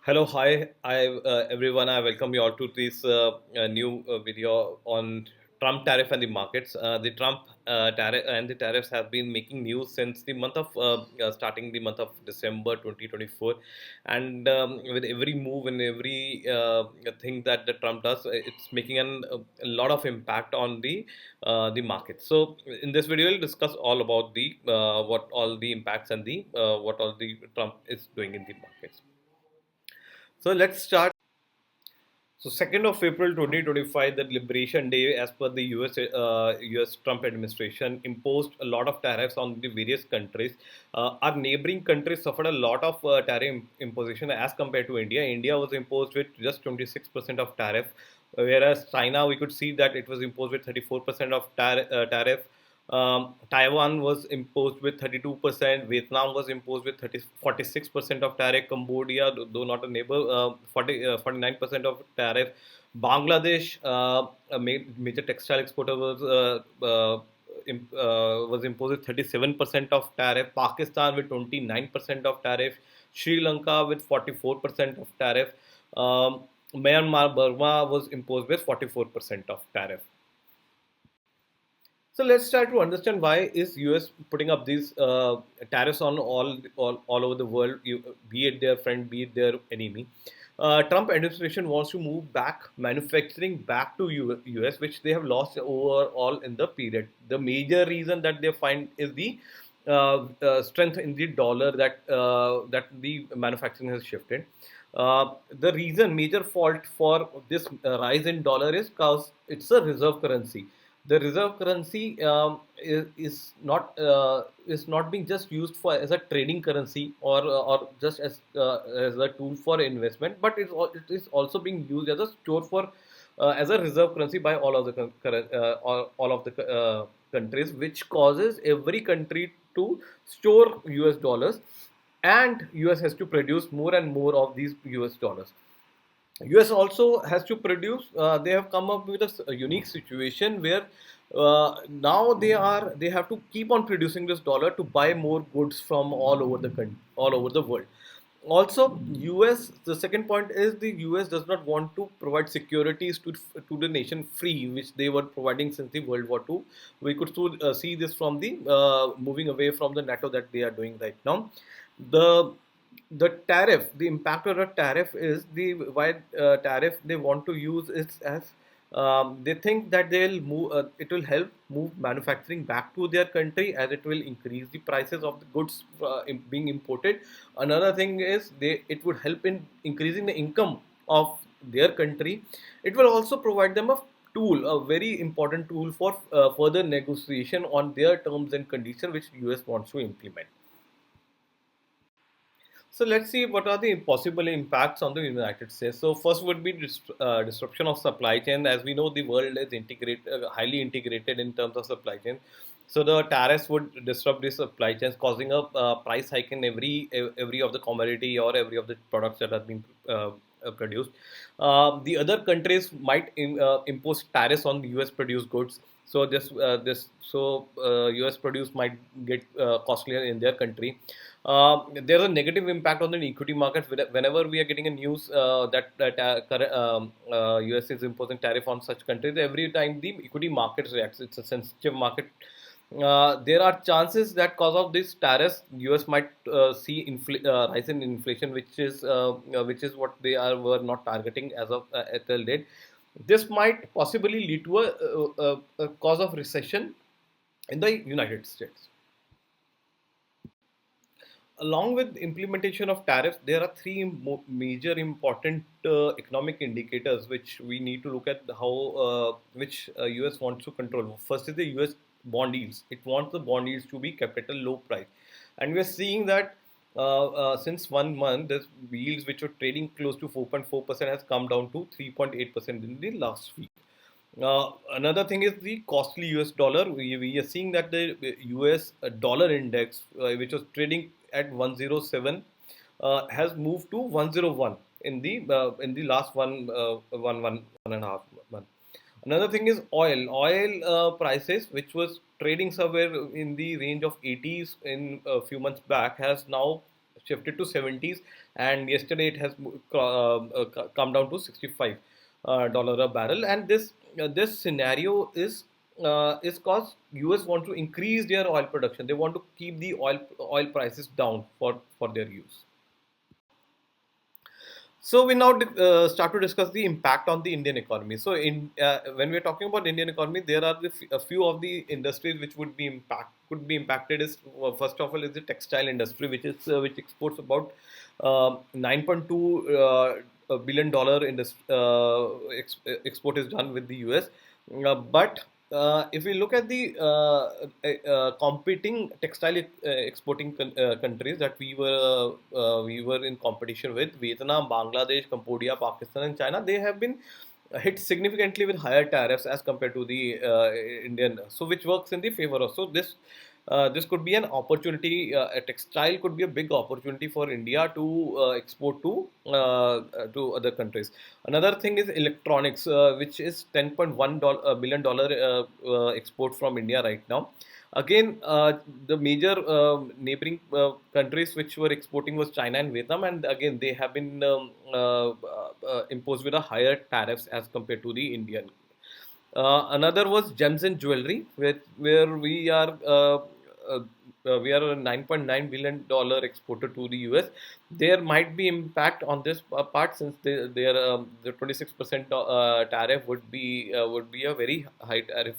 Hello, hi, everyone. I welcome you all to this new video on Trump tariff and the markets. The Trump tariff and the tariffs have been making news since the month of starting the month of December 2024, and with every move and every thing that the Trump does, it's making a lot of impact on the market. So, in this video, we'll discuss all about the what all the impacts and the what all the Trump is doing in the markets. So let's start. So 2nd of April 2025, the Liberation Day, as per the US Trump administration, imposed a lot of tariffs on the various countries. Our neighboring countries suffered a lot of tariff imposition as compared to India. India was imposed with just 26% of tariff, whereas China, we could see that it was imposed with 34% of tariff. Taiwan was imposed with 32%. Vietnam was imposed with 46% of tariff. Cambodia, though not a neighbor, 49% of tariff. Bangladesh, a major textile exporter, was imposed with 37% of tariff. Pakistan with 29% of tariff. Sri Lanka with 44% of tariff. Myanmar, Burma was imposed with 44% of tariff. So let's try to understand why is US putting up these tariffs on all over the world, be it their friend, be it their enemy. Trump administration wants to move back manufacturing back to US, which they have lost overall in the period. The major reason that they find is the strength in the dollar that the manufacturing has shifted. The reason, major fault for this rise in dollar is because it's a reserve currency. The reserve currency is not being just used for as a trading currency or just as a tool for investment, but it is also being used as a store for as a reserve currency by all of the all of the countries, which causes every country to store US dollars, and US has to produce more and more of these US dollars. US also has to produce. They have come up with a unique situation where now they have to keep on producing this dollar to buy more goods from all over the world. Also, US. The second point is the US does not want to provide securities to the nation free, which they were providing since the World War II. We could see this from the moving away from the NATO that they are doing right now. The the tariff, the impact of the tariff is the why tariff they want to use is as they think that they'll move. It will help move manufacturing back to their country as it will increase the prices of the goods being imported. Another thing is it would help in increasing the income of their country. It will also provide them a very important tool for further negotiation on their terms and conditions, which US wants to implement. So let's see what are the possible impacts on the United States. So first would be disruption of supply chain. As we know, the world is highly integrated in terms of supply chain. So the tariffs would disrupt the supply chains, causing a price hike in every of the commodity or every of the products that are being produced. The other countries might impose tariffs on US produced goods. So US produce might get costlier in their country. There's a negative impact on the equity markets whenever we are getting a news that US is imposing tariff on such countries. Every time the equity markets reacts, it's a sensitive market. There are chances that because of this tariffs, US might see rise in inflation, which is what they were not targeting as of at the date. This might possibly lead to a cause of recession in the United States. Along with implementation of tariffs, there are three major important economic indicators which we need to look at how which US wants to control. First is the US bond yields. It wants the bond yields to be kept at a low price, and we are seeing that since 1 month, the yields which were trading close to 4.4% has come down to 3.8% in the last week. Another thing is the costly US dollar. We are seeing that the US dollar index, which was trading at 107, has moved to 101 in the last one and a half month. Another thing is oil. Oil prices, which was trading somewhere in the range of 80s in a few months back, has now shifted to 70s, and yesterday it has come down to 65 dollar a barrel. And this scenario is cause US want to increase their oil production. They want to keep the oil prices down for their use. So we now start to discuss the impact on the Indian economy. So when we're talking about Indian economy, there are a few of the industries which could be impacted. Is first of all is the textile industry, which exports about 9.2 billion export is done with the US. But if we look at the competing textile exporting countries that we were in competition with, Vietnam, Bangladesh, Cambodia, Pakistan, and China, they have been hit significantly with higher tariffs as compared to the Indian, so which works in the favor of. So this could be an opportunity. A textile could be a big opportunity for India to export to other countries. Another thing is electronics, which is $10.1 billion export from India right now. Again, the major neighboring countries which were exporting was China and Vietnam, and again they have been imposed with a higher tariffs as compared to the Indian. Another was gems and jewelry, where we are a $9.9 billion exporter to the US. There might be impact on this part, since the 26% tariff would be a very high tariff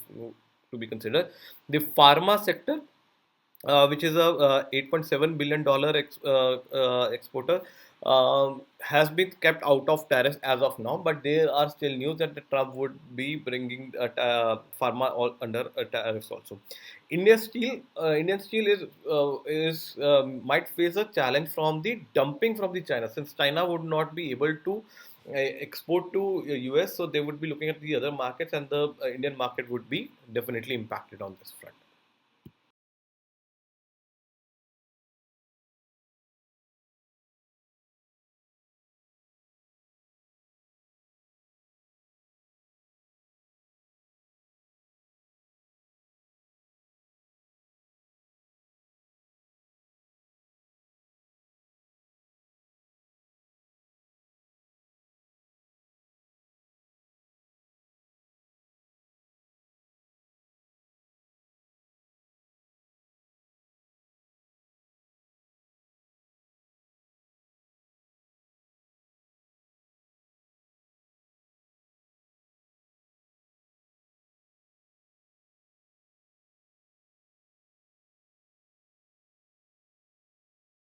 to be considered. The pharma sector, which is a $8.7 billion exporter, has been kept out of tariffs as of now. But there are still news that the Trump would be bringing pharma all under tariffs also. Indian steel might face a challenge from the dumping from the China, since China would not be able to export to US, so they would be looking at the other markets, and the Indian market would be definitely impacted on this front.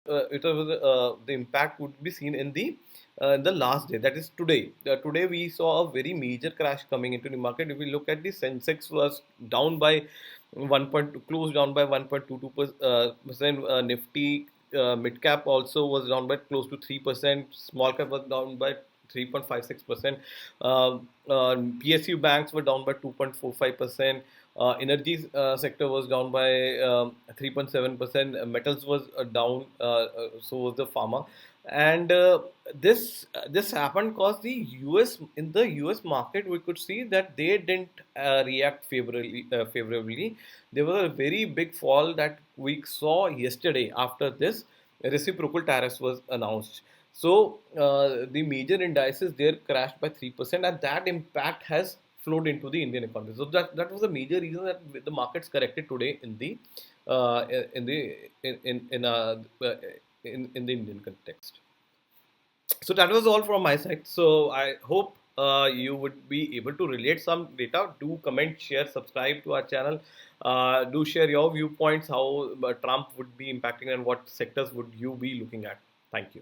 The impact would be seen in the last day, that is today. Today we saw a very major crash coming into the market. If we look at the Sensex was down by closed down by 1.22%. Nifty mid-cap also was down by close to 3%. Small cap was down by 3.56%. PSU banks were down by 2.45%. Energy sector was down by 3.7%. Metals was down, so was the pharma. And this happened because the US market, we could see that they didn't react favorably. There was a very big fall that we saw yesterday after this reciprocal tariffs was announced. So the major indices there crashed by 3%, and that impact has flowed into the Indian economy. So that was the major reason that the markets corrected today in the in the Indian context. So that was all from my side. So I hope you would be able to relate some data. Do comment, share, subscribe to our channel. Do share your viewpoints, how Trump would be impacting, and what sectors would you be looking at. Thank you.